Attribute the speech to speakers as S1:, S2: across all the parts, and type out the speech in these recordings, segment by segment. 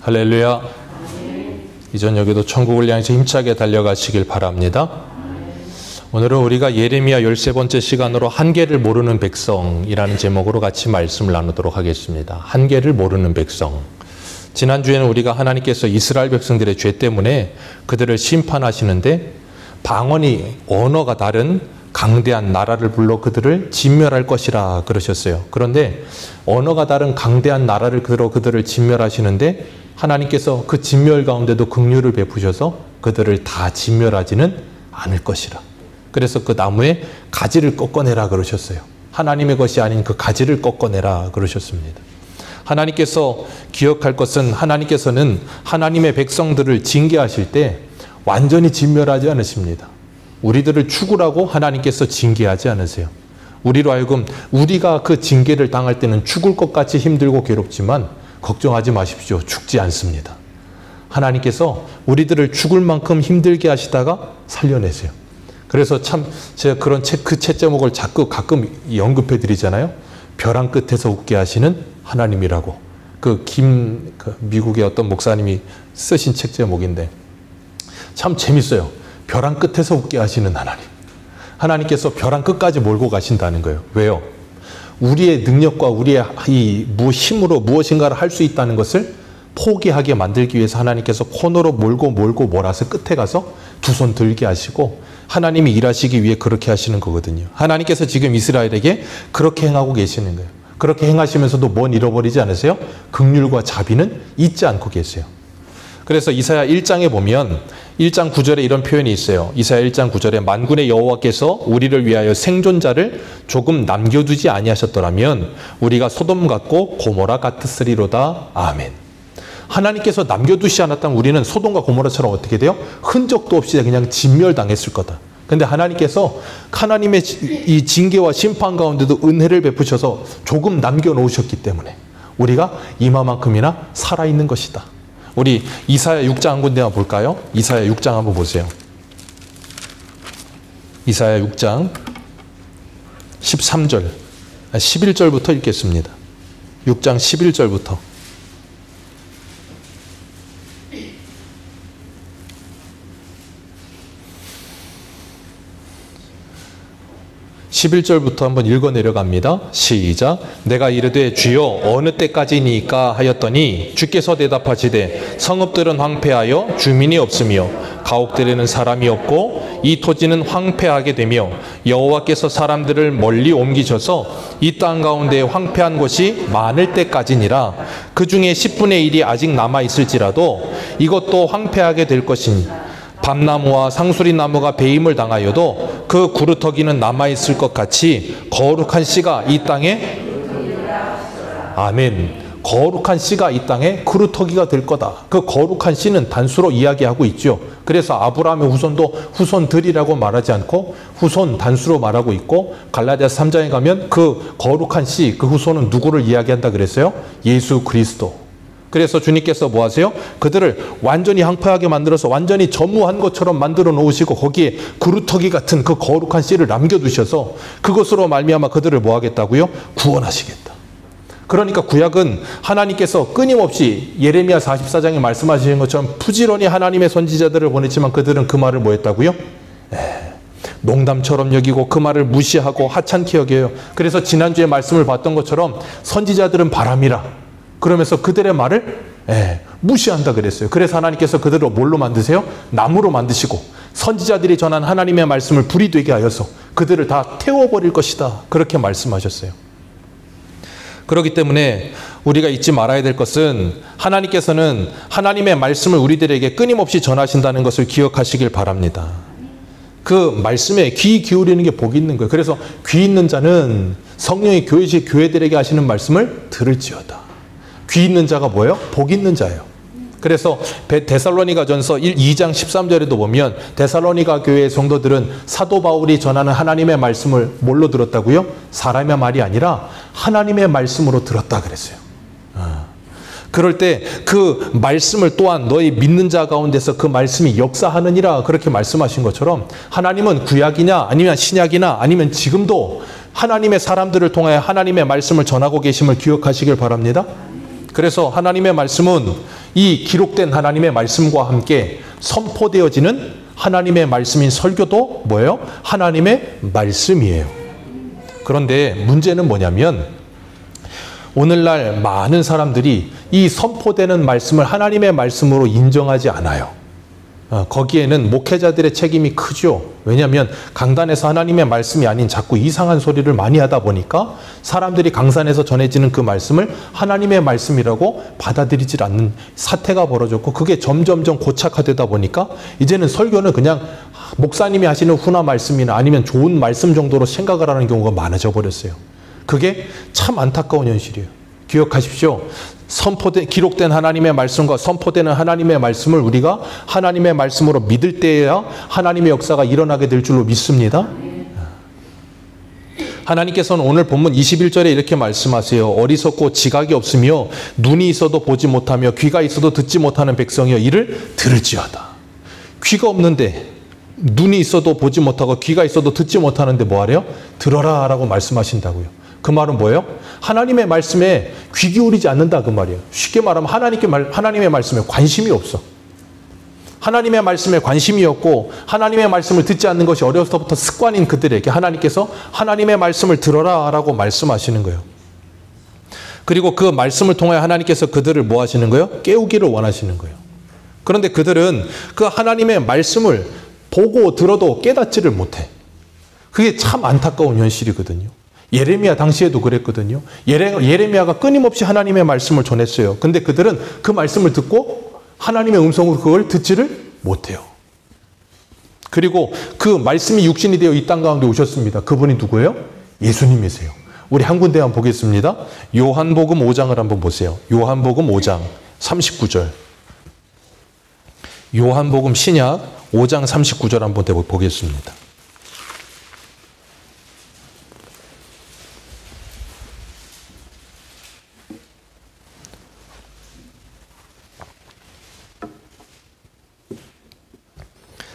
S1: 할렐루야. 이 저녁에도 천국을 향해서 힘차게 달려가시길 바랍니다. 오늘은 우리가 예레미야 13번째 시간으로 한계를 모르는 백성이라는 제목으로 같이 말씀을 나누도록 하겠습니다. 한계를 모르는 백성. 지난주에는 우리가 하나님께서 이스라엘 백성들의 죄 때문에 그들을 심판하시는데 방언이 언어가 다른 강대한 나라를 불러 그들을 진멸할 것이라 그러셨어요. 그런데 언어가 다른 강대한 나라를 불러 그들을 진멸하시는데 하나님께서 그 진멸 가운데도 긍휼을 베푸셔서 그들을 다 진멸하지는 않을 것이라. 그래서 그 나무에 가지를 꺾어내라 그러셨어요. 하나님의 것이 아닌 그 가지를 꺾어내라 그러셨습니다. 하나님께서 기억할 것은 하나님께서는 하나님의 백성들을 징계하실 때 완전히 진멸하지 않으십니다. 우리들을 죽으라고 하나님께서 징계하지 않으세요. 우리로 하여금 우리가 그 징계를 당할 때는 죽을 것 같이 힘들고 괴롭지만 걱정하지 마십시오. 죽지 않습니다. 하나님께서 우리들을 죽을 만큼 힘들게 하시다가 살려내세요. 그래서 참 제가 그런 그 책 제목을 자꾸 가끔 언급해 드리잖아요. 벼랑 끝에서 웃게 하시는 하나님이라고. 미국의 어떤 목사님이 쓰신 책 제목인데 참 재밌어요. 벼랑 끝에서 웃게 하시는 하나님. 하나님께서 벼랑 끝까지 몰고 가신다는 거예요. 왜요? 우리의 능력과 우리의 이 힘으로 무엇인가를 할 수 있다는 것을 포기하게 만들기 위해서 하나님께서 코너로 몰고 몰아서 끝에 가서 두 손 들게 하시고 하나님이 일하시기 위해 그렇게 하시는 거거든요. 하나님께서 지금 이스라엘에게 그렇게 행하고 계시는 거예요. 그렇게 행하시면서도 뭔 잃어버리지 않으세요? 긍휼과 자비는 잊지 않고 계세요. 그래서 이사야 1장에 보면 1장 9절에 이런 표현이 있어요. 이사야 1장 9절에 만군의 여호와께서 우리를 위하여 생존자를 조금 남겨두지 아니하셨더라면 우리가 소돔 같고 고모라 같으리로다. 아멘. 하나님께서 남겨두지 않았다면 우리는 소돔과 고모라처럼 어떻게 돼요? 흔적도 없이 그냥 진멸당했을 거다. 근데 하나님께서 하나님의 이 징계와 심판 가운데도 은혜를 베푸셔서 조금 남겨놓으셨기 때문에 우리가 이마만큼이나 살아있는 것이다. 우리 이사야 6장 한 군데만 볼까요? 이사야 6장 한번 보세요. 이사야 6장 13절, 11절부터 읽겠습니다. 6장 11절부터. 11절부터 한번 읽어 내려갑니다. 시작. 내가 이르되 주여 어느 때까지니까 하였더니 주께서 대답하시되 성읍들은 황폐하여 주민이 없으며 가옥들에는 사람이 없고 이 토지는 황폐하게 되며 여호와께서 사람들을 멀리 옮기셔서 이 땅 가운데 황폐한 곳이 많을 때까지니라. 그 중에 10분의 1이 아직 남아 있을지라도 이것도 황폐하게 될 것이니 밤나무와 상수리 나무가 배임을 당하여도 그 구루터기는 남아있을 것 같이 거룩한 씨가 이 땅에 아멘. 거룩한 씨가 이 땅에 구루터기가 될 거다. 그 거룩한 씨는 단수로 이야기하고 있죠. 그래서 아브라함의 후손도 후손들이라고 말하지 않고 후손 단수로 말하고 있고 갈라디아서 3장에 가면 그 거룩한 씨, 그 후손은 누구를 이야기한다 그랬어요? 예수 그리스도. 그래서 주님께서 뭐 하세요? 그들을 완전히 황폐하게 만들어서 완전히 전무한 것처럼 만들어 놓으시고 거기에 구루터기 같은 그 거룩한 씨를 남겨두셔서 그것으로 말미암아 그들을 뭐 하겠다고요? 구원하시겠다. 그러니까 구약은 하나님께서 끊임없이 예레미야 44장에 말씀하시는 것처럼 부지런히 하나님의 선지자들을 보냈지만 그들은 그 말을 뭐 했다고요? 농담처럼 여기고 그 말을 무시하고 하찮게 여겨요. 그래서 지난주에 말씀을 봤던 것처럼 선지자들은 바람이라 그러면서 그들의 말을 무시한다 그랬어요. 그래서 하나님께서 그들을 뭘로 만드세요? 나무로 만드시고 선지자들이 전한 하나님의 말씀을 불이 되게 하여서 그들을 다 태워버릴 것이다. 그렇게 말씀하셨어요. 그렇기 때문에 우리가 잊지 말아야 될 것은 하나님께서는 하나님의 말씀을 우리들에게 끊임없이 전하신다는 것을 기억하시길 바랍니다. 그 말씀에 귀 기울이는 게 복이 있는 거예요. 그래서 귀 있는 자는 성령이 교회들에게 하시는 말씀을 들을지어다. 귀 있는 자가 뭐예요? 복 있는 자예요. 그래서 데살로니가전서 2장 13절에도 보면 데살로니가 교회의 성도들은 사도 바울이 전하는 하나님의 말씀을 뭘로 들었다고요? 사람의 말이 아니라 하나님의 말씀으로 들었다 그랬어요. 그럴 때 그 말씀을 또한 너희 믿는 자 가운데서 그 말씀이 역사하느니라 그렇게 말씀하신 것처럼 하나님은 구약이냐 아니면 신약이나 아니면 지금도 하나님의 사람들을 통하여 하나님의 말씀을 전하고 계심을 기억하시길 바랍니다. 그래서 하나님의 말씀은 이 기록된 하나님의 말씀과 함께 선포되어지는 하나님의 말씀인 설교도 뭐예요? 하나님의 말씀이에요. 그런데 문제는 뭐냐면 오늘날 많은 사람들이 이 선포되는 말씀을 하나님의 말씀으로 인정하지 않아요. 거기에는 목회자들의 책임이 크죠. 왜냐하면 강단에서 하나님의 말씀이 아닌 자꾸 이상한 소리를 많이 하다 보니까 사람들이 강산에서 전해지는 그 말씀을 하나님의 말씀이라고 받아들이질 않는 사태가 벌어졌고, 그게 점점점 고착화되다 보니까 이제는 설교는 그냥 목사님이 하시는 훈화 말씀이나 아니면 좋은 말씀 정도로 생각을 하는 경우가 많아져 버렸어요. 그게 참 안타까운 현실이에요. 기억하십시오. 기록된 하나님의 말씀과 선포되는 하나님의 말씀을 우리가 하나님의 말씀으로 믿을 때에야 하나님의 역사가 일어나게 될 줄로 믿습니다. 하나님께서는 오늘 본문 21절에 이렇게 말씀하세요. 어리석고 지각이 없으며 눈이 있어도 보지 못하며 귀가 있어도 듣지 못하는 백성이여 이를 들을지어다. 귀가 없는데 눈이 있어도 보지 못하고 귀가 있어도 듣지 못하는데 뭐하래요? 들어라 라고 말씀하신다고요. 그 말은 뭐예요? 하나님의 말씀에 귀 기울이지 않는다 그 말이에요. 쉽게 말하면 하나님의 말씀에 관심이 없어. 하나님의 말씀에 관심이 없고 하나님의 말씀을 듣지 않는 것이 어려서부터 습관인 그들에게 하나님께서 하나님의 말씀을 들어라 라고 말씀하시는 거예요. 그리고 그 말씀을 통해 하나님께서 그들을 뭐 하시는 거예요? 깨우기를 원하시는 거예요. 그런데 그들은 그 하나님의 말씀을 보고 들어도 깨닫지를 못해. 그게 참 안타까운 현실이거든요. 예레미야 당시에도 그랬거든요. 예레미야가 끊임없이 하나님의 말씀을 전했어요. 근데 그들은 그 말씀을 듣고 하나님의 음성으로 그걸 듣지를 못해요. 그리고 그 말씀이 육신이 되어 이 땅 가운데 오셨습니다. 그분이 누구예요? 예수님이세요. 우리 한 군데 한번 보겠습니다. 요한복음 5장을 한번 보세요. 요한복음 5장 39절. 요한복음 신약 5장 39절 한번 보겠습니다.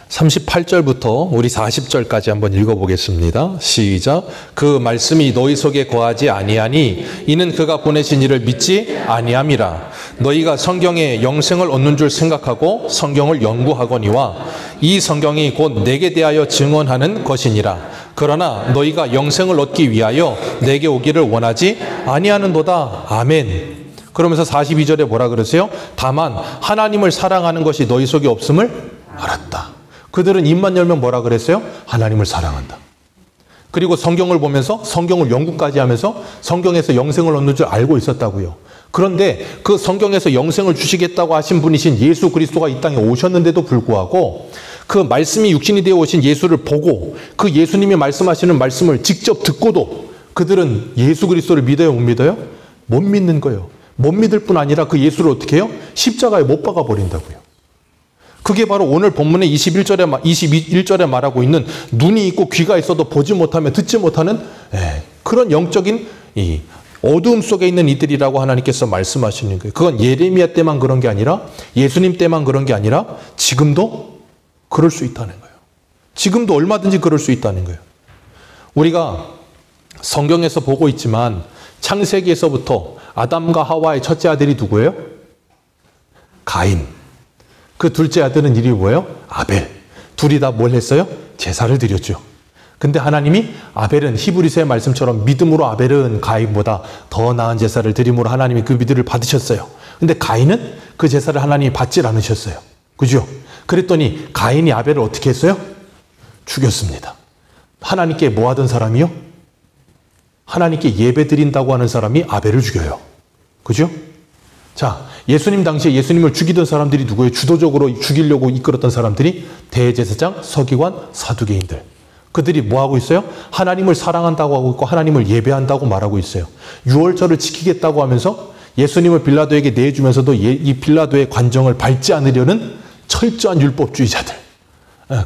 S1: (38절부터) 우리 (40절까지) 한번 읽어보겠습니다. 시작. 그 말씀이 너희 속에 거하지 아니하니 이는 그가 보내신 이를 믿지 아니함이라. 너희가 성경에 영생을 얻는 줄 생각하고 성경을 연구하거니와 이 성경이 곧 내게 대하여 증언하는 것이니라. 그러나 너희가 영생을 얻기 위하여 내게 오기를 원하지 아니하는도다. 아멘. 그러면서 42절에 뭐라 그러세요? 다만 하나님을 사랑하는 것이 너희 속에 없음을 알았다. 그들은 입만 열면 뭐라 그랬어요? 하나님을 사랑한다. 그리고 성경을 보면서 성경을 연구까지 하면서 성경에서 영생을 얻는 줄 알고 있었다고요. 그런데 그 성경에서 영생을 주시겠다고 하신 분이신 예수 그리스도가 이 땅에 오셨는데도 불구하고 그 말씀이 육신이 되어 오신 예수를 보고 그 예수님이 말씀하시는 말씀을 직접 듣고도 그들은 예수 그리스도를 믿어요? 못 믿어요? 못 믿는 거예요. 못 믿을 뿐 아니라 그 예수를 어떻게 해요? 십자가에 못 박아 버린다고요. 그게 바로 오늘 본문의 21절에 말하고 있는 눈이 있고 귀가 있어도 보지 못하며 듣지 못하는 그런 영적인 이 어두움 속에 있는 이들이라고 하나님께서 말씀하시는 거예요. 그건 예레미야 때만 그런 게 아니라 예수님 때만 그런 게 아니라 지금도 그럴 수 있다는 거예요. 지금도 얼마든지 그럴 수 있다는 거예요. 우리가 성경에서 보고 있지만 창세기에서부터 아담과 하와의 첫째 아들이 누구예요? 가인. 그 둘째 아들은 이름이 뭐예요? 아벨. 둘이 다 뭘 했어요? 제사를 드렸죠. 근데 하나님이 아벨은 히브리서의 말씀처럼 믿음으로 아벨은 가인보다 더 나은 제사를 드림으로 하나님이 그 믿음을 받으셨어요. 근데 가인은 그 제사를 하나님이 받질 않으셨어요. 그죠? 그랬더니 가인이 아벨을 어떻게 했어요? 죽였습니다. 하나님께 뭐 하던 사람이요? 하나님께 예배 드린다고 하는 사람이 아벨을 죽여요. 그죠? 자, 예수님 당시에 예수님을 죽이던 사람들이 누구예요? 주도적으로 죽이려고 이끌었던 사람들이 대제사장, 서기관, 사두개인들. 그들이 뭐 하고 있어요? 하나님을 사랑한다고 하고 있고 하나님을 예배한다고 말하고 있어요. 유월절을 지키겠다고 하면서 예수님을 빌라도에게 내주면서도 이 빌라도의 관정을 밟지 않으려는 철저한 율법주의자들.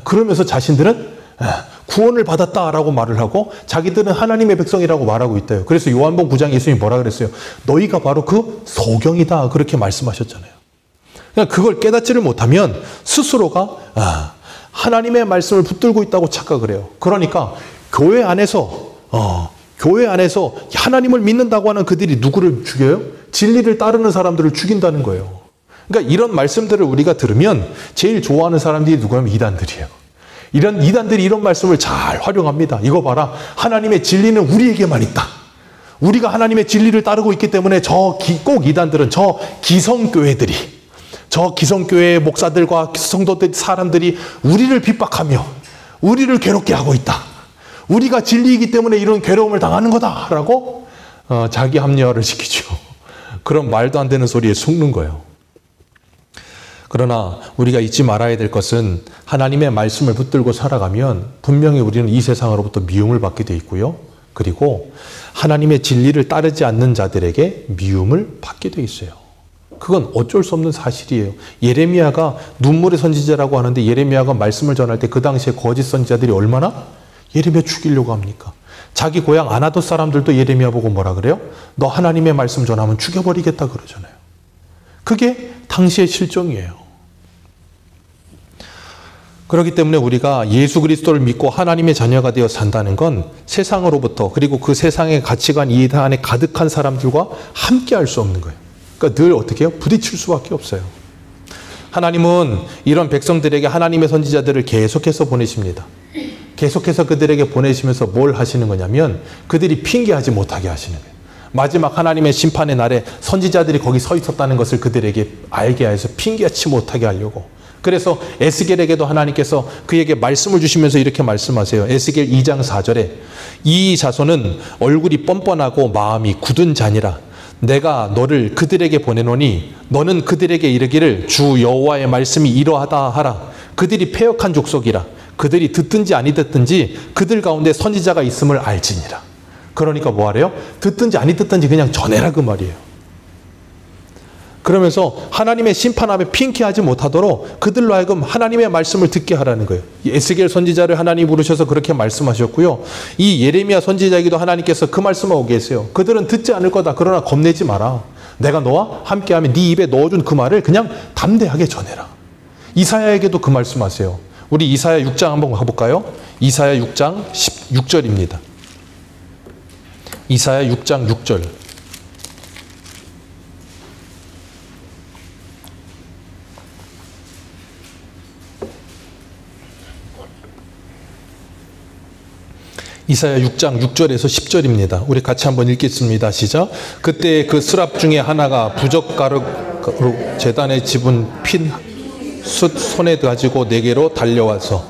S1: 그러면서 자신들은 구원을 받았다라고 말을 하고 자기들은 하나님의 백성이라고 말하고 있대요. 그래서 요한복음 9장 예수님이 뭐라 그랬어요? 너희가 바로 그 소경이다 그렇게 말씀하셨잖아요. 그러니까 그걸 깨닫지를 못하면 스스로가 하나님의 말씀을 붙들고 있다고 착각을 해요. 그러니까 교회 안에서 하나님을 믿는다고 하는 그들이 누구를 죽여요? 진리를 따르는 사람들을 죽인다는 거예요. 그러니까 이런 말씀들을 우리가 들으면 제일 좋아하는 사람들이 누구냐면 이단들이에요. 이런 이단들이 이런 말씀을 잘 활용합니다. 이거 봐라. 하나님의 진리는 우리에게만 있다. 우리가 하나님의 진리를 따르고 있기 때문에 꼭 이단들은 저 기성교회들이, 저 기성교회의 목사들과 성도들, 사람들이 우리를 핍박하며 우리를 괴롭게 하고 있다. 우리가 진리이기 때문에 이런 괴로움을 당하는 거다라고 자기 합리화를 시키죠. 그런 말도 안 되는 소리에 속는 거예요. 그러나 우리가 잊지 말아야 될 것은 하나님의 말씀을 붙들고 살아가면 분명히 우리는 이 세상으로부터 미움을 받게 돼 있고요. 그리고 하나님의 진리를 따르지 않는 자들에게 미움을 받게 돼 있어요. 그건 어쩔 수 없는 사실이에요. 예레미야가 눈물의 선지자라고 하는데 예레미야가 말씀을 전할 때 그 당시에 거짓 선지자들이 얼마나 예레미야 죽이려고 합니까? 자기 고향 아나돗 사람들도 예레미야 보고 뭐라 그래요? 너 하나님의 말씀 전하면 죽여버리겠다 그러잖아요. 그게 당시의 실정이에요. 그렇기 때문에 우리가 예수 그리스도를 믿고 하나님의 자녀가 되어 산다는 건 세상으로부터, 그리고 그 세상의 가치관 이 안에 가득한 사람들과 함께 할 수 없는 거예요. 그러니까 늘 어떻게 해요? 부딪힐 수밖에 없어요. 하나님은 이런 백성들에게 하나님의 선지자들을 계속해서 보내십니다. 계속해서 그들에게 보내시면서 뭘 하시는 거냐면 그들이 핑계하지 못하게 하시는 거예요. 마지막 하나님의 심판의 날에 선지자들이 거기 서 있었다는 것을 그들에게 알게 해서 핑계치 못하게 하려고. 그래서 에스겔에게도 하나님께서 그에게 말씀을 주시면서 이렇게 말씀하세요. 에스겔 2장 4절에 이 자손은 얼굴이 뻔뻔하고 마음이 굳은 자니라. 내가 너를 그들에게 보내노니 너는 그들에게 이르기를 주 여호와의 말씀이 이러하다 하라. 그들이 패역한 족속이라. 그들이 듣든지 아니 듣든지 그들 가운데 선지자가 있음을 알지니라. 그러니까 뭐하래요? 듣든지 아니 듣든지 그냥 전해라 그 말이에요. 그러면서 하나님의 심판 앞에 핑계하지 못하도록 그들로 하여금 하나님의 말씀을 듣게 하라는 거예요. 에스겔 선지자를 하나님이 부르셔서 그렇게 말씀하셨고요. 이 예레미야 선지자에게도 하나님께서 그 말씀하고 계세요. 그들은 듣지 않을 거다. 그러나 겁내지 마라. 내가 너와 함께하면 네 입에 넣어준 그 말을 그냥 담대하게 전해라. 이사야에게도 그 말씀하세요. 우리 이사야 6장 한번 가볼까요? 이사야 6장 16절입니다. 이사야 6장 6절. 이사야 6장 6절에서 10절입니다. 우리 같이 한번 읽겠습니다. 시작. 그때 그 스랍 중에 하나가 부적가루 제단에 집은 핀 숯 손에 가지고 내게로 달려와서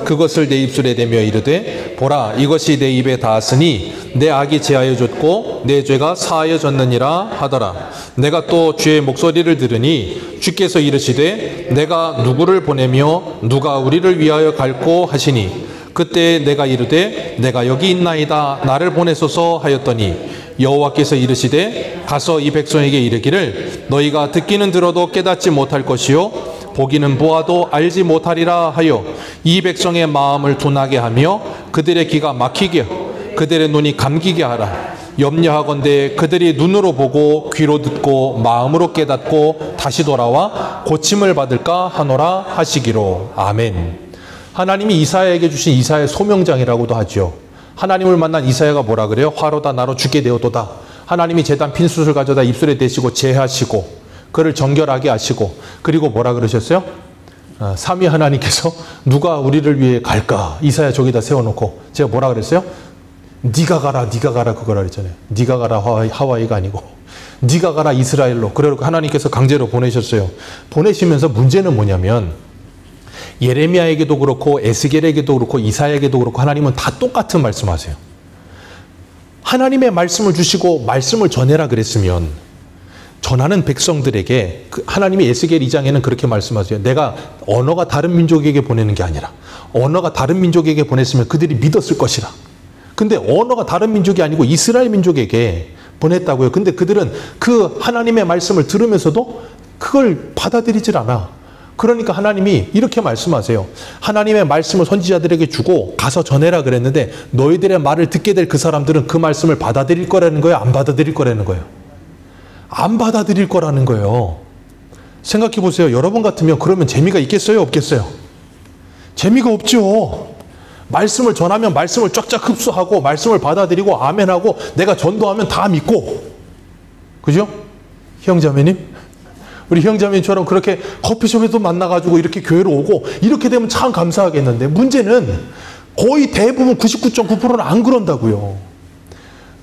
S1: 그것을 내 입술에 대며 이르되 보라 이것이 내 입에 닿았으니 내 악이 제하여졌고 내 죄가 사하여졌느니라 하더라. 내가 또 주의 목소리를 들으니 주께서 이르시되 내가 누구를 보내며 누가 우리를 위하여 갈꼬 하시니 그때 내가 이르되 내가 여기 있나이다 나를 보내소서 하였더니 여호와께서 이르시되 가서 이 백성에게 이르기를 너희가 듣기는 들어도 깨닫지 못할 것이요 보기는 보아도 알지 못하리라 하여 이 백성의 마음을 둔하게 하며 그들의 귀가 막히게 그들의 눈이 감기게 하라. 염려하건대 그들이 눈으로 보고 귀로 듣고 마음으로 깨닫고 다시 돌아와 고침을 받을까 하노라 하시기로. 아멘. 하나님이 이사야에게 주신 이사야의 소명장이라고도 하죠. 하나님을 만난 이사야가 뭐라 그래요? 화로다 나로 죽게 되어도다. 하나님이 제단 핀숯을 가져다 입술에 대시고 제하시고 그를 정결하게 하시고 그리고 뭐라 그러셨어요? 삼위 하나님께서 누가 우리를 위해 갈까? 이사야 저기다 세워놓고 제가 뭐라 그랬어요? 네가 가라 그거라 그랬잖아요. 네가 가라 하와이가 아니고 네가 가라 이스라엘로. 그러고 하나님께서 강제로 보내셨어요. 보내시면서 문제는 뭐냐면 예레미야에게도 그렇고 에스겔에게도 그렇고 이사야에게도 그렇고 하나님은 다 똑같은 말씀하세요. 하나님의 말씀을 주시고 말씀을 전해라 그랬으면 전하는 백성들에게 하나님이 에스겔 2장에는 그렇게 말씀하세요. 내가 언어가 다른 민족에게 보내는 게 아니라 언어가 다른 민족에게 보냈으면 그들이 믿었을 것이라. 근데 언어가 다른 민족이 아니고 이스라엘 민족에게 보냈다고요. 근데 그들은 그 하나님의 말씀을 들으면서도 그걸 받아들이질 않아. 그러니까 하나님이 이렇게 말씀하세요. 하나님의 말씀을 선지자들에게 주고 가서 전해라 그랬는데 너희들의 말을 듣게 될 그 사람들은 그 말씀을 받아들일 거라는 거예요? 안 받아들일 거라는 거예요? 안 받아들일 거라는 거예요. 생각해 보세요. 여러분 같으면 그러면 재미가 있겠어요? 없겠어요? 재미가 없죠. 말씀을 전하면 말씀을 쫙쫙 흡수하고 말씀을 받아들이고 아멘하고 내가 전도하면 다 믿고. 그죠? 형제자매님? 우리 형제님처럼 그렇게 커피숍에도 만나가지고 이렇게 교회로 오고 이렇게 되면 참 감사하겠는데 문제는 거의 대부분 99.9%는 안 그런다고요.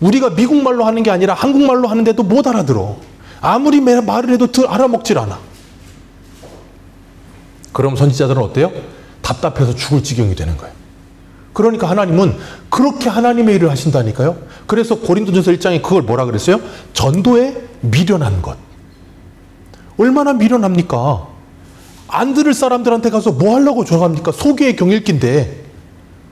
S1: 우리가 미국말로 하는 게 아니라 한국말로 하는데도 못 알아들어. 아무리 말을 해도 알아먹질 않아. 그럼 선지자들은 어때요? 답답해서 죽을 지경이 되는 거예요. 그러니까 하나님은 그렇게 하나님의 일을 하신다니까요. 그래서 고린도전서 1장에 그걸 뭐라 그랬어요? 전도에 미련한 것. 얼마나 미련합니까? 안 들을 사람들한테 가서 뭐 하려고 전합니까? 소개의 경읽기인데.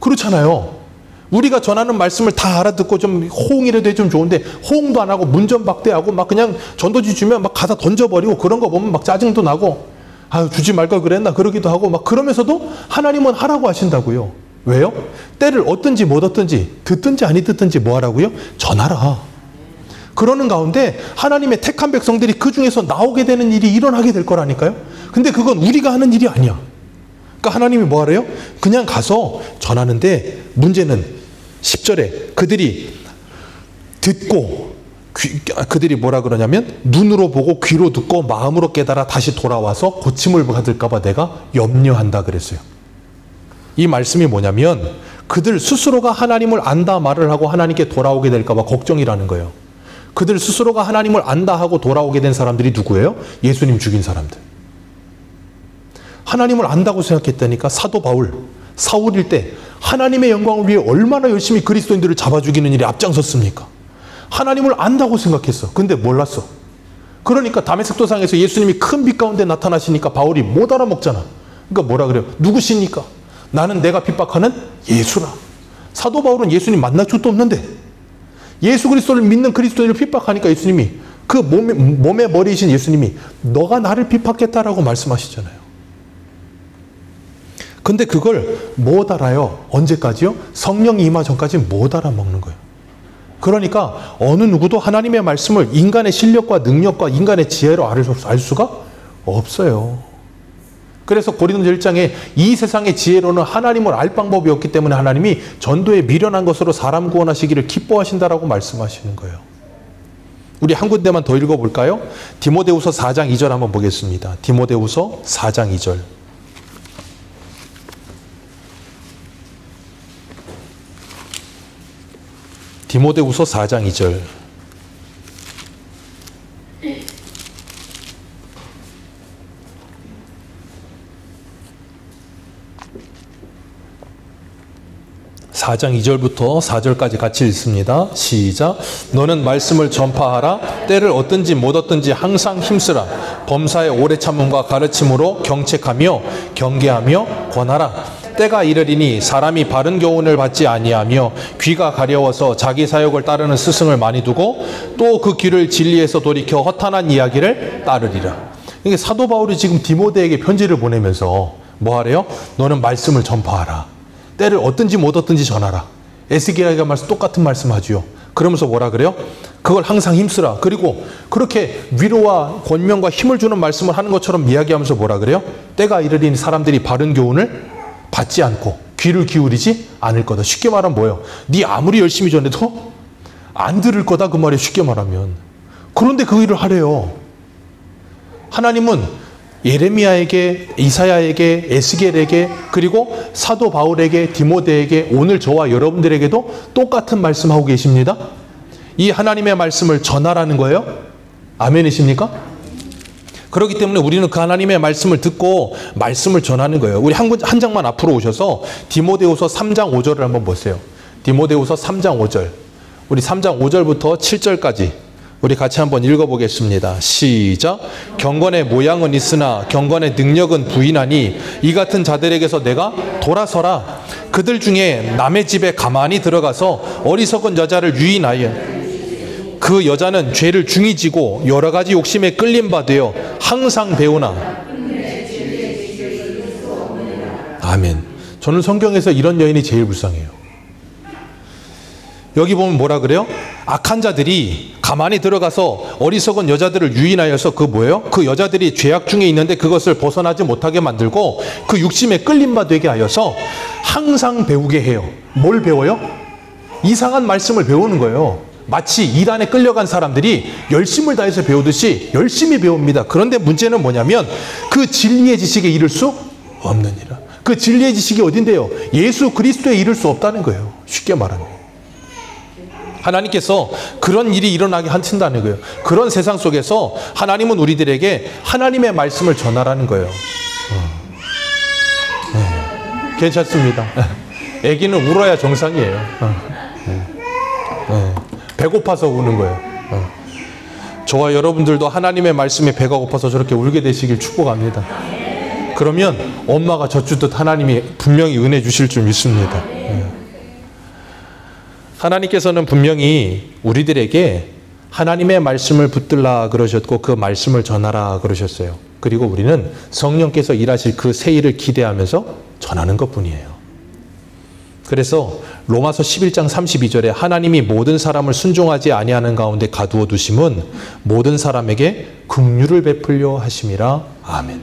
S1: 그렇잖아요. 우리가 전하는 말씀을 다 알아듣고 좀 호응이라도 해주면 좋은데 호응도 안 하고 문전박대하고 막 그냥 전도지 주면 막 가다 던져버리고 그런 거 보면 막 짜증도 나고 아유 주지 말 걸 그랬나 그러기도 하고 막 그러면서도 하나님은 하라고 하신다고요. 왜요? 때를 얻든지 못 얻든지 듣든지 아니 듣든지 뭐 하라고요? 전하라. 그러는 가운데 하나님의 택한 백성들이 그 중에서 나오게 되는 일이 일어나게 될 거라니까요. 근데 그건 우리가 하는 일이 아니야. 그러니까 하나님이 뭐 하래요? 그냥 가서 전하는데 문제는 10절에 그들이 듣고 그들이 뭐라 그러냐면 눈으로 보고 귀로 듣고 마음으로 깨달아 다시 돌아와서 고침을 받을까 봐 내가 염려한다 그랬어요. 이 말씀이 뭐냐면 그들 스스로가 하나님을 안다 말을 하고 하나님께 돌아오게 될까 봐 걱정이라는 거예요. 그들 스스로가 하나님을 안다 하고 돌아오게 된 사람들이 누구예요? 예수님 죽인 사람들. 하나님을 안다고 생각했다니까. 사도 바울, 사울일 때 하나님의 영광을 위해 얼마나 열심히 그리스도인들을 잡아 죽이는 일에 앞장섰습니까? 하나님을 안다고 생각했어. 근데 몰랐어. 그러니까 다메섹 도상에서 예수님이 큰 빛 가운데 나타나시니까 바울이 못 알아먹잖아. 그러니까 뭐라 그래요? 누구십니까? 나는 내가 핍박하는 예수라. 사도 바울은 예수님 만날 줄도 없는데 예수 그리스도를 믿는 그리스도인을 핍박하니까 예수님이 그 몸의 머리이신 예수님이 너가 나를 핍박했다라고 말씀하시잖아요. 근데 그걸 못 알아요. 언제까지요? 성령이 임하 전까지 못 알아먹는 거예요. 그러니까 어느 누구도 하나님의 말씀을 인간의 실력과 능력과 인간의 지혜로 알 수가 없어요. 그래서 고린도서 1장에 이 세상의 지혜로는 하나님을 알 방법이 없기 때문에 하나님이 전도에 미련한 것으로 사람 구원하시기를 기뻐하신다라고 말씀하시는 거예요. 우리 한 군데만 더 읽어볼까요? 디모데후서 4장 2절 한번 보겠습니다. 디모데후서 4장 2절. 디모데후서 4장 2절. (4장 2절부터 4절까지) 같이 읽습니다. 시작. 너는 말씀을 전파하라. 때를 얻든지 못 얻든지 항상 힘쓰라. 범사의 오래 참음과 가르침으로 경책하며 경계하며 권하라. 때가 이르리니 사람이 바른 교훈을 받지 아니하며 귀가 가려워서 자기 사욕을 따르는 스승을 많이 두고 또 그 귀를 진리에서 돌이켜 허탄한 이야기를 따르리라. 이게 사도 바울이 지금 디모데에게 편지를 보내면서 뭐 하래요? 너는 말씀을 전파하라. 때를 얻든지 못 얻든지 전하라. 에스겔에게 말씀 똑같은 말씀하지요. 그러면서 뭐라 그래요? 그걸 항상 힘쓰라. 그리고 그렇게 위로와 권면과 힘을 주는 말씀을 하는 것처럼 이야기하면서 뭐라 그래요? 때가 이르리니 사람들이 바른 교훈을 받지 않고 귀를 기울이지 않을 거다. 쉽게 말하면 뭐예요? 네 아무리 열심히 전해도 안 들을 거다 그 말이에요. 쉽게 말하면. 그런데 그 일을 하래요. 하나님은 예레미야에게, 이사야에게, 에스겔에게, 그리고 사도 바울에게, 디모데에게, 오늘 저와 여러분들에게도 똑같은 말씀하고 계십니다. 이 하나님의 말씀을 전하라는 거예요. 아멘이십니까? 그렇기 때문에 우리는 그 하나님의 말씀을 듣고 말씀을 전하는 거예요. 우리 한 장만 앞으로 오셔서 디모데후서 3장 5절을 한번 보세요. 디모데후서 3장 5절. 우리 3장 5절부터 7절까지 우리 같이 한번 읽어보겠습니다. 시작. 경건의 모양은 있으나 경건의 능력은 부인하니 이 같은 자들에게서 내가 돌아서라. 그들 중에 남의 집에 가만히 들어가서 어리석은 여자를 유인하여 그 여자는 죄를 중히 지고 여러 가지 욕심에 끌림 받으여 항상 배우나. 아멘. 저는 성경에서 이런 여인이 제일 불쌍해요. 여기 보면 뭐라 그래요? 악한 자들이 가만히 들어가서 어리석은 여자들을 유인하여서 그 뭐예요? 그 여자들이 죄악 중에 있는데 그것을 벗어나지 못하게 만들고 그 육심에 끌림바 되게 하여서 항상 배우게 해요. 뭘 배워요? 이상한 말씀을 배우는 거예요. 마치 이단에 끌려간 사람들이 열심을 다해서 배우듯이 열심히 배웁니다. 그런데 문제는 뭐냐면 그 진리의 지식에 이를 수 없느니라. 그 진리의 지식이 어딘데요? 예수 그리스도에 이를 수 없다는 거예요. 쉽게 말하면. 하나님께서 그런 일이 일어나게 하신다는 거예요. 그런 세상 속에서 하나님은 우리들에게 하나님의 말씀을 전하라는 거예요. 괜찮습니다. 아기는 울어야 정상이에요. 배고파서 우는 거예요. 저와 여러분들도 하나님의 말씀에 배가 고파서 저렇게 울게 되시길 축복합니다. 그러면 엄마가 젖주듯 하나님이 분명히 은혜 주실 줄 믿습니다. 하나님께서는 분명히 우리들에게 하나님의 말씀을 붙들라 그러셨고 그 말씀을 전하라 그러셨어요. 그리고 우리는 성령께서 일하실 그 새 일을 기대하면서 전하는 것뿐이에요. 그래서 로마서 11장 32절에 하나님이 모든 사람을 순종하지 아니하는 가운데 가두어 두심은 모든 사람에게 긍휼을 베풀려 하심이라. 아멘.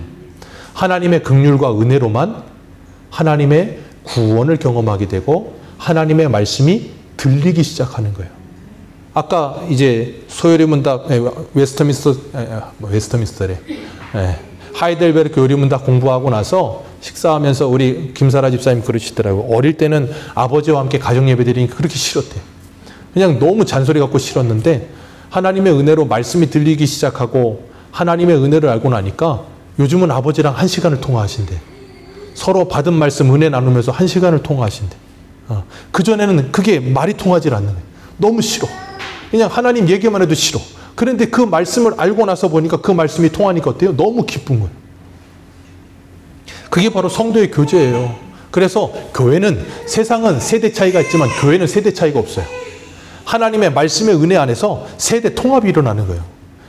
S1: 하나님의 긍휼과 은혜로만 하나님의 구원을 경험하게 되고 하나님의 말씀이 들리기 시작하는 거예요. 아까 이제 소요리 문답 웨스트민스터래. 하이델베르크 요리 문답 공부하고 나서 식사하면서 우리 김사라 집사님 그러시더라고요. 어릴 때는 아버지와 함께 가정 예배 드리니까 그렇게 싫었대요. 그냥 너무 잔소리 갖고 싫었는데 하나님의 은혜로 말씀이 들리기 시작하고 하나님의 은혜를 알고 나니까 요즘은 아버지랑 1시간을 통화하신대. 서로 받은 말씀 은혜 나누면서 1시간을 통화하신대. 그전에는 그게 말이 통하지 않는 거예요. 너무 싫어. 그냥 하나님 얘기만 해도 싫어. 그런데 그 말씀을 알고 나서 보니까 그 말씀이 통하니까 어때요? 너무 기쁜 거예요. 그게 바로 성도의 교제예요. 그래서 교회는, 세상은 세대 차이가 있지만 교회는 세대 차이가 없어요. 하나님의 말씀의 은혜 안에서 세대 통합이 일어나는 거예요.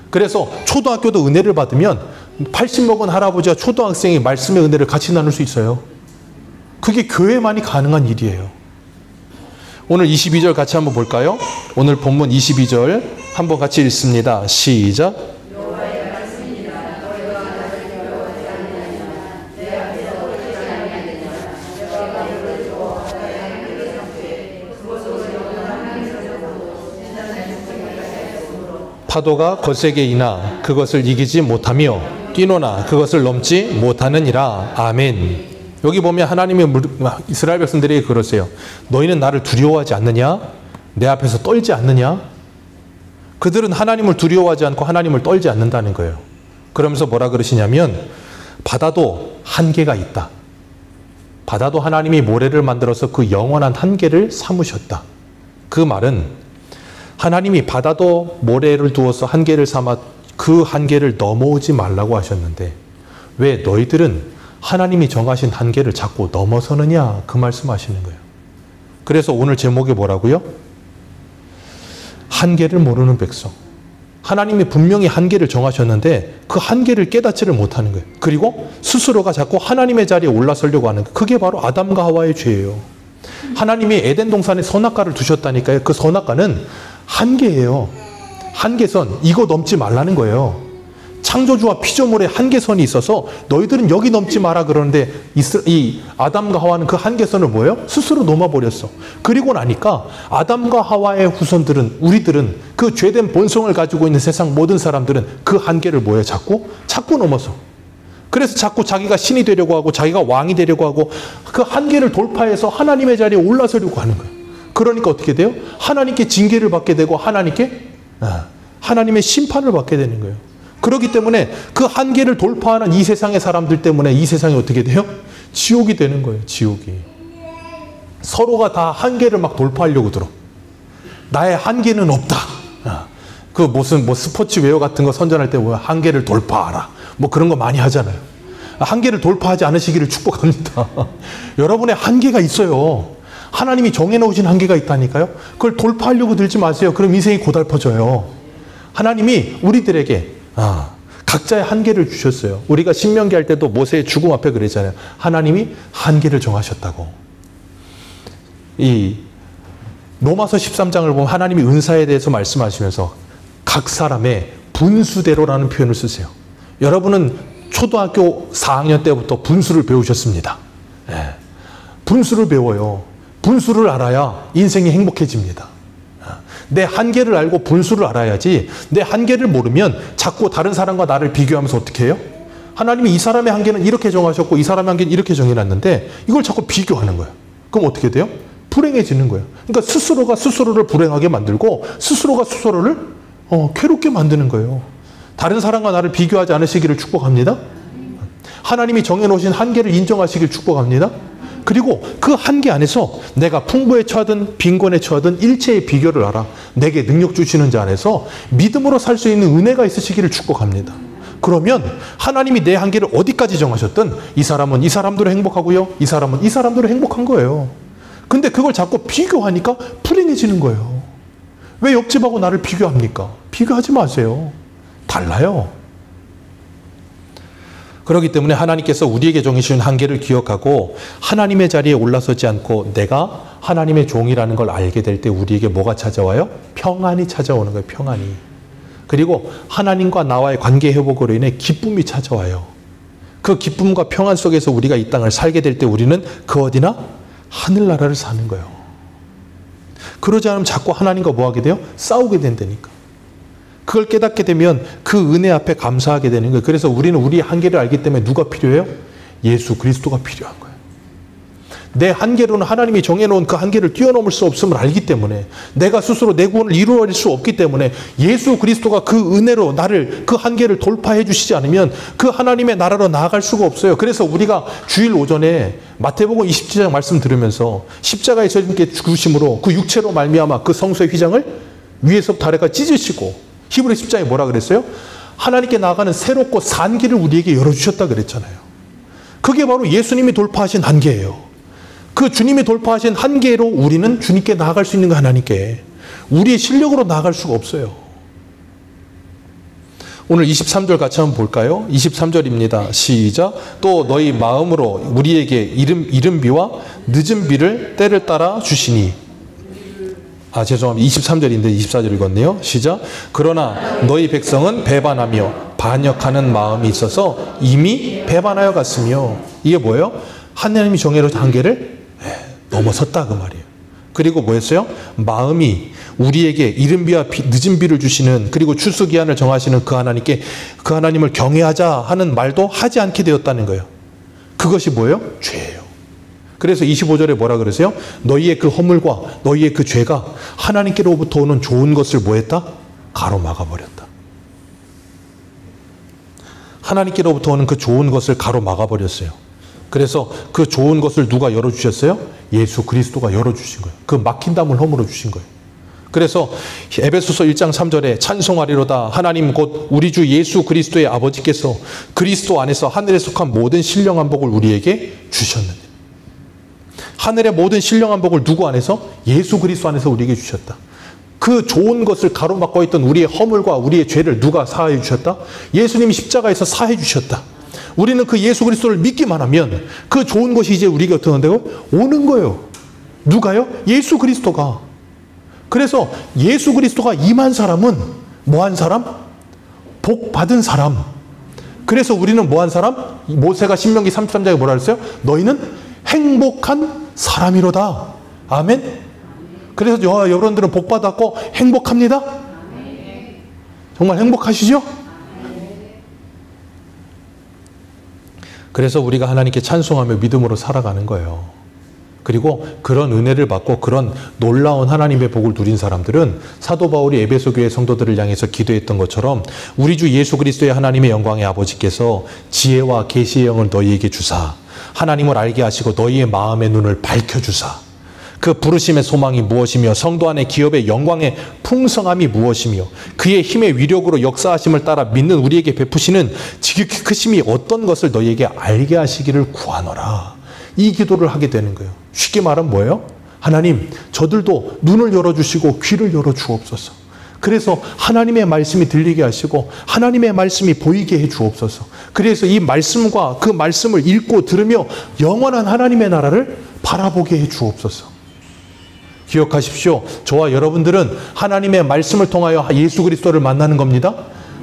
S1: 그래서 초등학교도 은혜를 받으면 80 먹은 할아버지와 초등학생이 말씀의 은혜를 같이 나눌 수 있어요. 그게 교회만이 가능한 일이에요. 오늘 22절 같이 한번 볼까요? 오늘 본문 22절 한번 같이 읽습니다. 시작. 파도가 거세게 이나 그것을 이기지 못하며 뛰노나 그것을 넘지 못하느니라. 아멘. 여기 보면 하나님의 이스라엘 백성들에게 그러세요. 너희는 나를 두려워하지 않느냐? 내 앞에서 떨지 않느냐? 그들은 하나님을 두려워하지 않고 하나님을 떨지 않는다는 거예요. 그러면서 뭐라 그러시냐면 바다도 한계가 있다. 바다도 하나님이 모래를 만들어서 그 영원한 한계를 삼으셨다. 그 말은 하나님이 바다도 모래를 두어서 한계를 삼아 그 한계를 넘어오지 말라고 하셨는데 왜 너희들은 하나님이 정하신 한계를 자꾸 넘어서느냐, 그 말씀하시는 거예요. 그래서 오늘 제목이 뭐라고요? 한계를 모르는 백성. 하나님이 분명히 한계를 정하셨는데 그 한계를 깨닫지를 못하는 거예요. 그리고 스스로가 자꾸 하나님의 자리에 올라서려고 하는 거예요. 그게 바로 아담과 하와의 죄예요. 하나님이 에덴 동산에 선악과를 두셨다니까요. 그 선악과는 한계예요. 한계선, 이거 넘지 말라는 거예요. 창조주와 피조물의 한계선이 있어서 너희들은 여기 넘지 마라 그러는데 이 아담과 하와는 그 한계선을 뭐예요? 스스로 넘어버렸어. 그리고 나니까 아담과 하와의 후손들은, 우리들은 그 죄된 본성을 가지고 있는 세상 모든 사람들은 그 한계를 뭐예요? 자꾸 넘어서. 그래서 자꾸 자기가 신이 되려고 하고 자기가 왕이 되려고 하고 그 한계를 돌파해서 하나님의 자리에 올라서려고 하는 거예요. 그러니까 어떻게 돼요? 하나님께 징계를 받게 되고 하나님의 심판을 받게 되는 거예요. 그렇기 때문에 그 한계를 돌파하는 이 세상의 사람들 때문에 이 세상이 어떻게 돼요? 지옥이 되는 거예요. 지옥이. 서로가 다 한계를 막 돌파하려고 들어. 나의 한계는 없다. 그 무슨 스포츠웨어 같은 거 선전할 때 한계를 돌파하라. 그런 거 많이 하잖아요. 한계를 돌파하지 않으시기를 축복합니다. 여러분의 한계가 있어요. 하나님이 정해놓으신 한계가 있다니까요. 그걸 돌파하려고 들지 마세요. 그럼 인생이 고달퍼져요. 하나님이 우리들에게 각자의 한계를 주셨어요. 우리가 신명기 할 때도 모세의 죽음 앞에 그랬잖아요. 하나님이 한계를 정하셨다고. 이 로마서 13장을 보면 하나님이 은사에 대해서 말씀하시면서 각 사람의 분수대로라는 표현을 쓰세요. 여러분은 초등학교 4학년 때부터 분수를 배우셨습니다. 분수를 배워요. 분수를 알아야 인생이 행복해집니다. 내 한계를 알고 분수를 알아야지. 내 한계를 모르면 자꾸 다른 사람과 나를 비교하면서 어떻게 해요? 하나님이 이 사람의 한계는 이렇게 정하셨고 이 사람의 한계는 이렇게 정해놨는데 이걸 자꾸 비교하는 거예요. 그럼 어떻게 돼요? 불행해지는 거예요. 그러니까 스스로가 스스로를 불행하게 만들고 스스로가 스스로를 괴롭게 만드는 거예요. 다른 사람과 나를 비교하지 않으시기를 축복합니다. 하나님이 정해놓으신 한계를 인정하시길 축복합니다. 그리고 그 한계 안에서 내가 풍부에 처하든 빈곤에 처하든 일체의 비결을 알아 내게 능력 주시는 자 안에서 믿음으로 살 수 있는 은혜가 있으시기를 축복합니다. 그러면 하나님이 내 한계를 어디까지 정하셨든 이 사람은 이 사람대로 행복하고요. 이 사람은 이 사람대로 행복한 거예요. 근데 그걸 자꾸 비교하니까 불행해지는 거예요. 왜 옆집하고 나를 비교합니까? 비교하지 마세요. 달라요. 그렇기 때문에 하나님께서 우리에게 정해주신 한계를 기억하고 하나님의 자리에 올라서지 않고 내가 하나님의 종이라는 걸 알게 될 때 우리에게 뭐가 찾아와요? 평안이 찾아오는 거예요. 평안이. 그리고 하나님과 나와의 관계 회복으로 인해 기쁨이 찾아와요. 그 기쁨과 평안 속에서 우리가 이 땅을 살게 될 때 우리는 그 어디나 하늘나라를 사는 거예요. 그러지 않으면 자꾸 하나님과 뭐 하게 돼요? 싸우게 된다니까. 그걸 깨닫게 되면 그 은혜 앞에 감사하게 되는 거예요. 그래서 우리는 우리의 한계를 알기 때문에 누가 필요해요? 예수 그리스도가 필요한 거예요. 내 한계로는 하나님이 정해놓은 그 한계를 뛰어넘을 수 없음을 알기 때문에 내가 스스로 내 구원을 이루어낼 수 없기 때문에 예수 그리스도가 그 은혜로 나를 그 한계를 돌파해 주시지 않으면 그 하나님의 나라로 나아갈 수가 없어요. 그래서 우리가 주일 오전에 마태복음 27장 말씀 들으면서 십자가에 예수님께 죽으심으로 그 육체로 말미암아 그 성소의 휘장을 위에서부터 아래까지 찢으시고 히브리 10장에 뭐라 그랬어요? 하나님께 나아가는 새롭고 산 길을 우리에게 열어주셨다 그랬잖아요. 그게 바로 예수님이 돌파하신 한계예요. 그 주님이 돌파하신 한계로 우리는 주님께 나아갈 수 있는 거 하나님께. 우리의 실력으로 나아갈 수가 없어요. 오늘 23절 같이 한번 볼까요? 23절입니다. 시작. 또 너희 마음으로 우리에게 이른 비와 늦은 비를 때를 따라 주시니. 죄송합니다. 23절인데 24절 읽었네요. 시작. 그러나 너희 백성은 배반하며 반역하는 마음이 있어서 이미 배반하여 갔으며. 이게 뭐예요? 하나님이 정해놓은 한계를 넘어섰다 그 말이에요. 그리고 뭐였어요? 마음이 우리에게 이른 비와 늦은 비를 주시는 그리고 추수기한을 정하시는 그 하나님께 그 하나님을 경외하자 하는 말도 하지 않게 되었다는 거예요. 그것이 뭐예요? 죄예요. 그래서 25절에 뭐라 그러세요? 너희의 그 허물과 너희의 그 죄가 하나님께로부터 오는 좋은 것을 뭐했다? 가로막아버렸다. 하나님께로부터 오는 그 좋은 것을 가로막아버렸어요. 그래서 그 좋은 것을 누가 열어주셨어요? 예수 그리스도가 열어주신 거예요. 그 막힌 담을 허물어 주신 거예요. 그래서 에베소서 1장 3절에 찬송하리로다 하나님 곧 우리 주 예수 그리스도의 아버지께서 그리스도 안에서 하늘에 속한 모든 신령한 복을 우리에게 주셨느니라. 하늘의 모든 신령한 복을 누구 안에서? 예수 그리스도 안에서 우리에게 주셨다. 그 좋은 것을 가로막고 있던 우리의 허물과 우리의 죄를 누가 사해 주셨다? 예수님이 십자가에서 사해 주셨다. 우리는 그 예수 그리스도를 믿기만 하면 그 좋은 것이 이제 우리에게 어떻게 한다고? 오는 거예요. 누가요? 예수 그리스도가. 그래서 예수 그리스도가 임한 사람은 뭐한 사람? 복 받은 사람. 그래서 우리는 뭐한 사람? 모세가 신명기 33장에 뭐라 그랬어요? 너희는 행복한 사람이로다. 아멘. 그래서 여러분들은 복 받았고 행복합니다. 정말 행복하시죠? 그래서 우리가 하나님께 찬송하며 믿음으로 살아가는 거예요. 그리고 그런 은혜를 받고 그런 놀라운 하나님의 복을 누린 사람들은 사도 바울이 에베소 교회 성도들을 향해서 기도했던 것처럼 우리 주 예수 그리스도의 하나님의 영광의 아버지께서 지혜와 계시의 영을 너희에게 주사 하나님을 알게 하시고 너희의 마음의 눈을 밝혀주사 그 부르심의 소망이 무엇이며 성도 안의 기업의 영광의 풍성함이 무엇이며 그의 힘의 위력으로 역사하심을 따라 믿는 우리에게 베푸시는 지극히 크심이 어떤 것을 너희에게 알게 하시기를 구하노라. 이 기도를 하게 되는 거예요. 쉽게 말하면 뭐예요? 하나님, 저들도 눈을 열어주시고 귀를 열어주옵소서. 그래서 하나님의 말씀이 들리게 하시고 하나님의 말씀이 보이게 해 주옵소서. 그래서 이 말씀과 그 말씀을 읽고 들으며 영원한 하나님의 나라를 바라보게 해 주옵소서. 기억하십시오. 저와 여러분들은 하나님의 말씀을 통하여 예수 그리스도를 만나는 겁니다.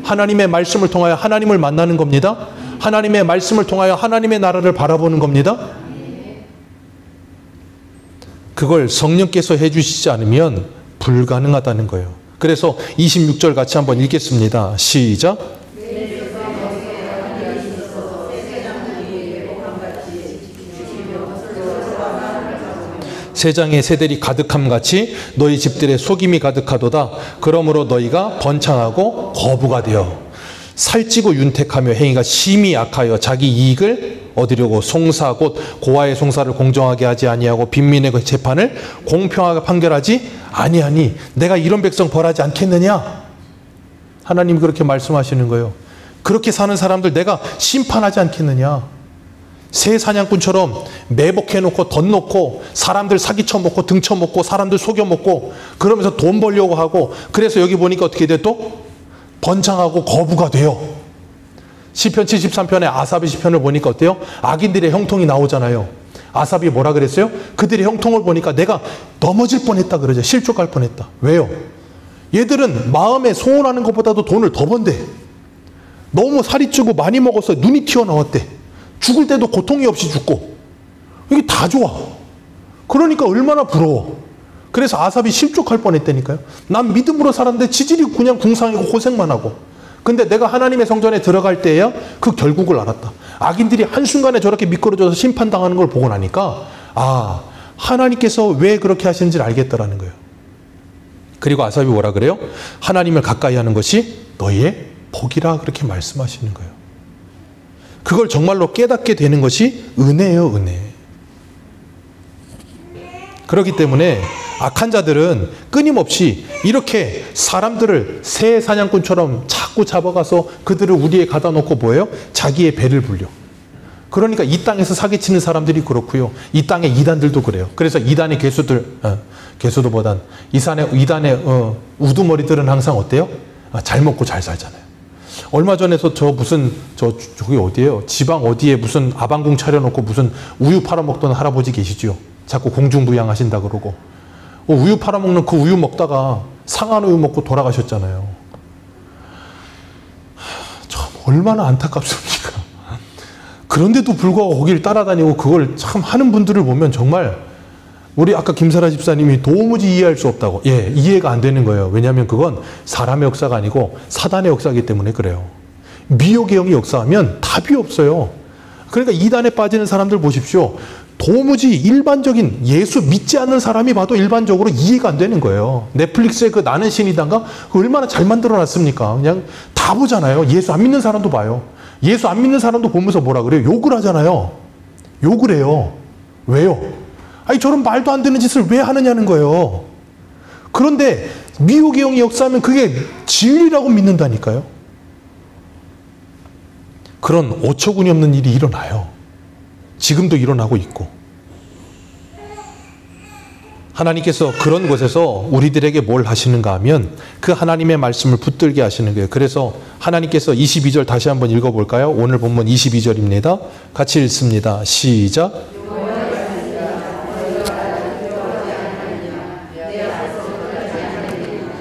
S1: 하나님의 말씀을 통하여 하나님을 만나는 겁니다. 하나님의 말씀을 통하여 하나님의 나라를 바라보는 겁니다. 그걸 성령께서 해주시지 않으면 불가능하다는 거예요. 그래서 26절 같이 한번 읽겠습니다. 시작. 세장의 새들이 가득함 같이 너희 집들의 속임이 가득하도다. 그러므로 너희가 번창하고 거부가 되어 살찌고 윤택하며 행위가 심히 악하여 자기 이익을 얻으려고 송사 곧 고아의 송사를 공정하게 하지 아니하고 빈민의 그 재판을 공평하게 판결하지 아니하니 내가 이런 백성 벌하지 않겠느냐. 하나님이 그렇게 말씀하시는 거예요. 그렇게 사는 사람들 내가 심판하지 않겠느냐. 새 사냥꾼처럼 매복해놓고 덧놓고 사람들 사기쳐먹고 등쳐먹고 사람들 속여먹고 그러면서 돈 벌려고 하고 그래서 여기 보니까 어떻게 돼 또? 번창하고 거부가 돼요. 시편 73편에 아삽의 시편을 보니까 어때요? 악인들의 형통이 나오잖아요. 아삽이 뭐라 그랬어요? 그들의 형통을 보니까 내가 넘어질 뻔했다 그러죠. 실족할 뻔했다. 왜요? 얘들은 마음에 소원하는 것보다도 돈을 더 번대. 너무 살이 찌고 많이 먹어서 눈이 튀어나왔대. 죽을 때도 고통이 없이 죽고 이게 다 좋아. 그러니까 얼마나 부러워. 그래서 아삽이 실족할 뻔했다니까요. 난 믿음으로 살았는데 지질이 그냥 궁상이고 고생만 하고. 근데 내가 하나님의 성전에 들어갈 때에야 그 결국을 알았다. 악인들이 한순간에 저렇게 미끄러져서 심판당하는 걸 보고 나니까 아, 하나님께서 왜 그렇게 하시는지를 알겠다라는 거예요. 그리고 아삽이 뭐라 그래요? 하나님을 가까이 하는 것이 너희의 복이라 그렇게 말씀하시는 거예요. 그걸 정말로 깨닫게 되는 것이 은혜예요, 은혜. 그렇기 때문에 악한 자들은 끊임없이 이렇게 사람들을 새 사냥꾼처럼 자꾸 잡아가서 그들을 우리에 가다 놓고 뭐예요? 자기의 배를 불려. 그러니까 이 땅에서 사기치는 사람들이 그렇고요. 이 땅의 이단들도 그래요. 그래서 이단의 개수도보단 이단의 우두머리들은 항상 어때요? 잘 먹고 잘 살잖아요. 얼마 전에서 저기 어디예요? 지방 어디에 무슨 아방궁 차려놓고 무슨 우유 팔아먹던 할아버지 계시죠? 자꾸 공중부양하신다 그러고 우유 팔아먹는 그 우유 먹다가 상한 우유 먹고 돌아가셨잖아요. 참 얼마나 안타깝습니까? 그런데도 불구하고 거기를 따라다니고 그걸 참 하는 분들을 보면 정말 우리 아까 김사라 집사님이 도무지 이해할 수 없다고. 예, 이해가 안 되는 거예요. 왜냐하면 그건 사람의 역사가 아니고 사단의 역사이기 때문에 그래요. 미혹의 영이 역사하면 답이 없어요. 그러니까 이단에 빠지는 사람들 보십시오. 도무지 일반적인 예수 믿지 않는 사람이 봐도 일반적으로 이해가 안 되는 거예요. 넷플릭스의 그 나는 신이단가 얼마나 잘 만들어놨습니까? 그냥 다 보잖아요. 예수 안 믿는 사람도 봐요. 예수 안 믿는 사람도 보면서 뭐라 그래요? 욕을 하잖아요. 욕을 해요. 왜요? 아니 저런 말도 안 되는 짓을 왜 하느냐는 거예요. 그런데 미혹의 영이 역사하면 그게 진리라고 믿는다니까요. 그런 어처구니 없는 일이 일어나요. 지금도 일어나고 있고. 하나님께서 그런 곳에서 우리들에게 뭘 하시는가 하면 그 하나님의 말씀을 붙들게 하시는 거예요. 그래서 하나님께서 22절 다시 한번 읽어볼까요? 오늘 본문 22절입니다. 같이 읽습니다. 시작.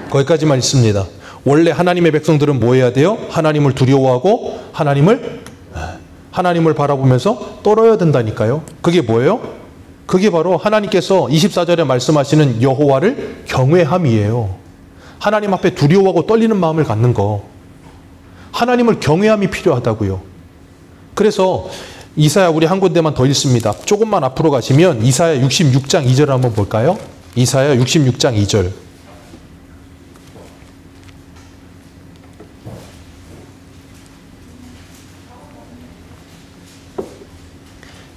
S1: 거기까지만 있습니다. 원래 하나님의 백성들은 뭐 해야 돼요? 하나님을 두려워하고 하나님을 바라보면서 떨어야 된다니까요. 그게 뭐예요? 그게 바로 하나님께서 24절에 말씀하시는 여호와를 경외함이에요. 하나님 앞에 두려워하고 떨리는 마음을 갖는 거. 하나님을 경외함이 필요하다고요. 그래서 이사야 우리 한 군데만 더 읽습니다. 조금만 앞으로 가시면 이사야 66장 2절 한번 볼까요? 이사야 66장 2절.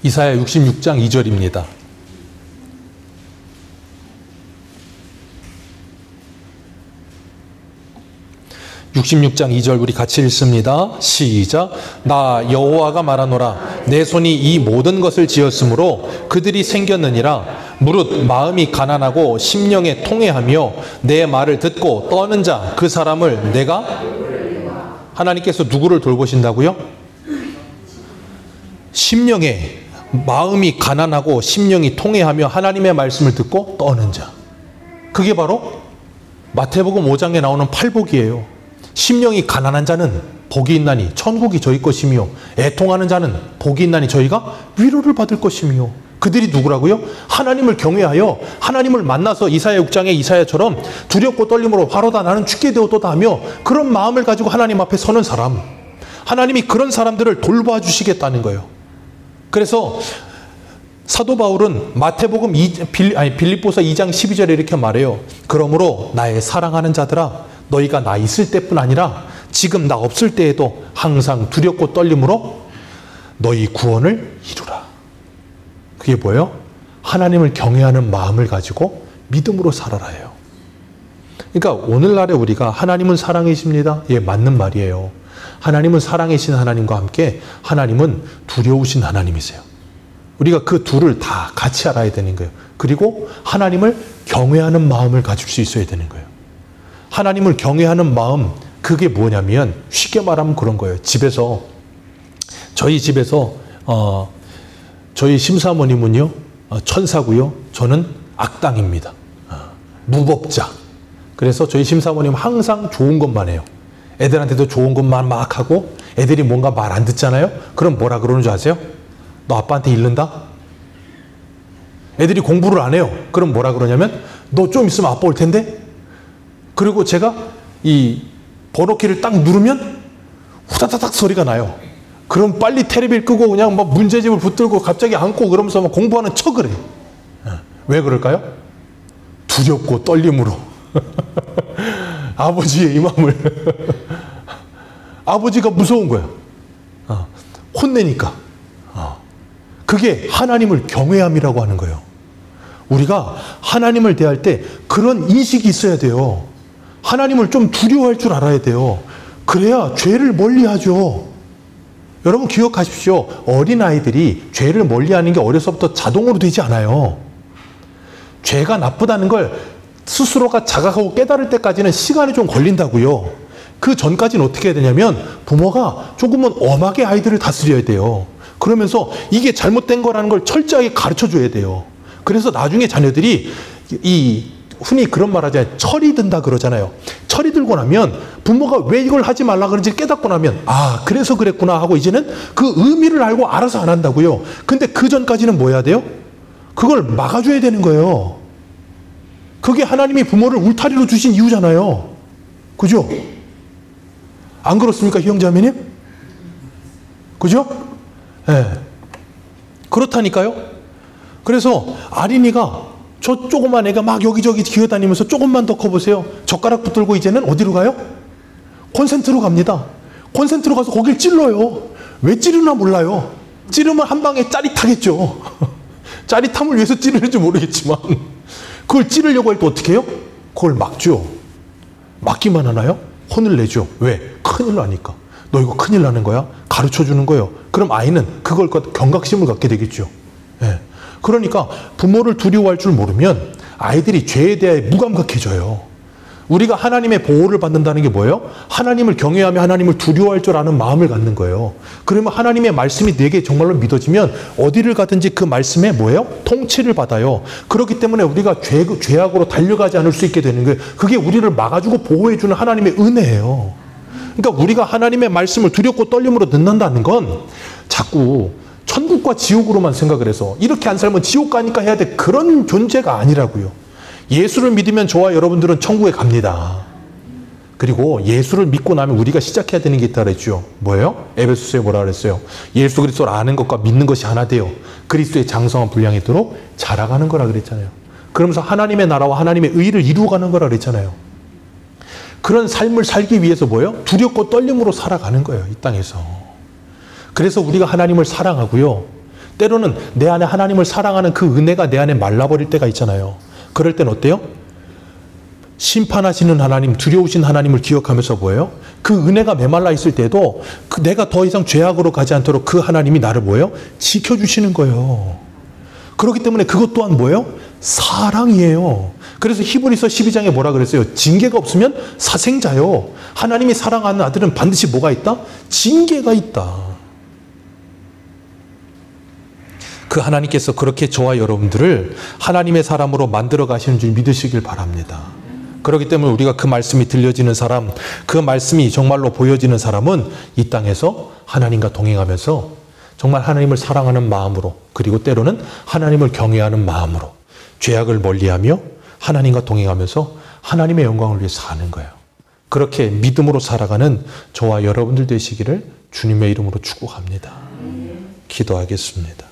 S1: 이사야 66장 2절입니다. 66장 2절 우리 같이 읽습니다. 시작. 나 여호와가 말하노라. 내 손이 이 모든 것을 지었으므로 그들이 생겼느니라. 무릇 마음이 가난하고 심령에 통회하며 내 말을 듣고 떠는 자 그 사람을 내가 하나님께서 누구를 돌보신다고요? 심령에 마음이 가난하고 심령이 통회하며 하나님의 말씀을 듣고 떠는 자. 그게 바로 마태복음 5장에 나오는 팔복이에요. 심령이 가난한 자는 복이 있나니 천국이 저희 것이며 애통하는 자는 복이 있나니 저희가 위로를 받을 것이며 그들이 누구라고요? 하나님을 경외하여 하나님을 만나서 이사야 6장의 이사야처럼 두렵고 떨림으로 바로다 나는 죽게 되었도다 하며 그런 마음을 가지고 하나님 앞에 서는 사람, 하나님이 그런 사람들을 돌봐주시겠다는 거예요. 그래서 사도 바울은 마태복음 빌립보서 2장 12절에 이렇게 말해요. 그러므로 나의 사랑하는 자들아, 너희가 나 있을 때뿐 아니라 지금 나 없을 때에도 항상 두렵고 떨림으로 너희 구원을 이루라. 그게 뭐예요? 하나님을 경외하는 마음을 가지고 믿음으로 살아라예요. 그러니까 오늘날에 우리가 하나님은 사랑이십니다. 예, 맞는 말이에요. 하나님은 사랑이신 하나님과 함께 하나님은 두려우신 하나님이세요. 우리가 그 둘을 다 같이 알아야 되는 거예요. 그리고 하나님을 경외하는 마음을 가질 수 있어야 되는 거예요. 하나님을 경외하는 마음, 그게 뭐냐면 쉽게 말하면 그런 거예요. 저희 집에서 저희 심사모님은요 천사고요, 저는 악당입니다. 무법자. 그래서 저희 심사모님 항상 좋은 것만 해요. 애들한테도 좋은 것만 막 하고, 애들이 뭔가 말 안 듣잖아요. 그럼 뭐라 그러는 줄 아세요? 너 아빠한테 잃는다? 애들이 공부를 안 해요. 그럼 뭐라 그러냐면 너 좀 있으면 아빠 올 텐데? 그리고 제가 이 번호키를 딱 누르면 후다다닥 소리가 나요. 그럼 빨리 텔레비를 끄고 그냥 막 문제집을 붙들고 갑자기 앉고 그러면서 막 공부하는 척을 해. 왜 그럴까요? 두렵고 떨림으로. 아버지의 이 마음을. 아버지가 무서운 거야. 혼내니까. 그게 하나님을 경외함이라고 하는 거예요. 우리가 하나님을 대할 때 그런 인식이 있어야 돼요. 하나님을 좀 두려워할 줄 알아야 돼요. 그래야 죄를 멀리하죠. 여러분 기억하십시오. 어린아이들이 죄를 멀리하는 게 어려서부터 자동으로 되지 않아요. 죄가 나쁘다는 걸 스스로가 자각하고 깨달을 때까지는 시간이 좀 걸린다고요. 그 전까지는 어떻게 해야 되냐면 부모가 조금은 엄하게 아이들을 다스려야 돼요. 그러면서 이게 잘못된 거라는 걸 철저하게 가르쳐줘야 돼요. 그래서 나중에 자녀들이 흔히 그런 말 하잖아요. 철이 든다 그러잖아요. 철이 들고 나면 부모가 왜 이걸 하지 말라 그런지 깨닫고 나면 그래서 그랬구나 하고 이제는 그 의미를 알고 알아서 안 한다고요. 근데 그 전까지는 뭐 해야 돼요? 그걸 막아줘야 되는 거예요. 그게 하나님이 부모를 울타리로 주신 이유잖아요. 그죠? 안 그렇습니까, 형제자매님? 그죠? 네. 그렇다니까요. 그래서 아린이가 저 조그만 애가 막 여기저기 기어다니면서 조금만 더 커보세요. 젓가락 붙들고 이제는 어디로 가요? 콘센트로 갑니다. 콘센트로 가서 거길 찔러요. 왜 찌르나 몰라요. 찌르면 한 방에 짜릿하겠죠. 짜릿함을 위해서 찌르는지 모르겠지만 그걸 찌르려고 할 때 어떻게 해요? 그걸 막죠. 막기만 하나요? 혼을 내죠. 왜? 큰일 나니까. 너 이거 큰일 나는 거야? 가르쳐주는 거예요. 그럼 아이는 그걸 경각심을 갖게 되겠죠. 예. 그러니까 부모를 두려워할 줄 모르면 아이들이 죄에 대해 무감각해져요. 우리가 하나님의 보호를 받는다는 게 뭐예요? 하나님을 경외하며 하나님을 두려워할 줄 아는 마음을 갖는 거예요. 그러면 하나님의 말씀이 내게 정말로 믿어지면 어디를 가든지 그 말씀에 뭐예요? 통치를 받아요. 그렇기 때문에 우리가 죄악으로 달려가지 않을 수 있게 되는 거예요. 그게 우리를 막아주고 보호해주는 하나님의 은혜예요. 그러니까 우리가 하나님의 말씀을 두렵고 떨림으로 듣는다는 건 자꾸 천국과 지옥으로만 생각을 해서 이렇게 안 살면 지옥 가니까 해야 돼, 그런 존재가 아니라고요. 예수를 믿으면 저와 여러분들은 천국에 갑니다. 그리고 예수를 믿고 나면 우리가 시작해야 되는 게 있다 그랬죠. 뭐예요? 에베소서에 뭐라 그랬어요? 예수 그리스도를 아는 것과 믿는 것이 하나 되어 그리스도의 장성한 분량이 있도록 자라가는 거라 그랬잖아요. 그러면서 하나님의 나라와 하나님의 의를 이루어가는 거라 그랬잖아요. 그런 삶을 살기 위해서 뭐예요? 두렵고 떨림으로 살아가는 거예요, 이 땅에서. 그래서 우리가 하나님을 사랑하고요. 때로는 내 안에 하나님을 사랑하는 그 은혜가 내 안에 말라버릴 때가 있잖아요. 그럴 땐 어때요? 심판하시는 하나님, 두려우신 하나님을 기억하면서 뭐예요? 그 은혜가 메말라 있을 때도 내가 더 이상 죄악으로 가지 않도록 그 하나님이 나를 뭐예요? 지켜주시는 거예요. 그렇기 때문에 그것 또한 뭐예요? 사랑이에요. 그래서 히브리서 12장에 뭐라 그랬어요? 징계가 없으면 사생자요. 하나님이 사랑하는 아들은 반드시 뭐가 있다? 징계가 있다. 그 하나님께서 그렇게 저와 여러분들을 하나님의 사람으로 만들어 가시는 줄 믿으시길 바랍니다. 그렇기 때문에 우리가 그 말씀이 들려지는 사람, 그 말씀이 정말로 보여지는 사람은 이 땅에서 하나님과 동행하면서 정말 하나님을 사랑하는 마음으로, 그리고 때로는 하나님을 경외하는 마음으로 죄악을 멀리하며 하나님과 동행하면서 하나님의 영광을 위해 사는 거예요. 그렇게 믿음으로 살아가는 저와 여러분들 되시기를 주님의 이름으로 축복합니다. 기도하겠습니다.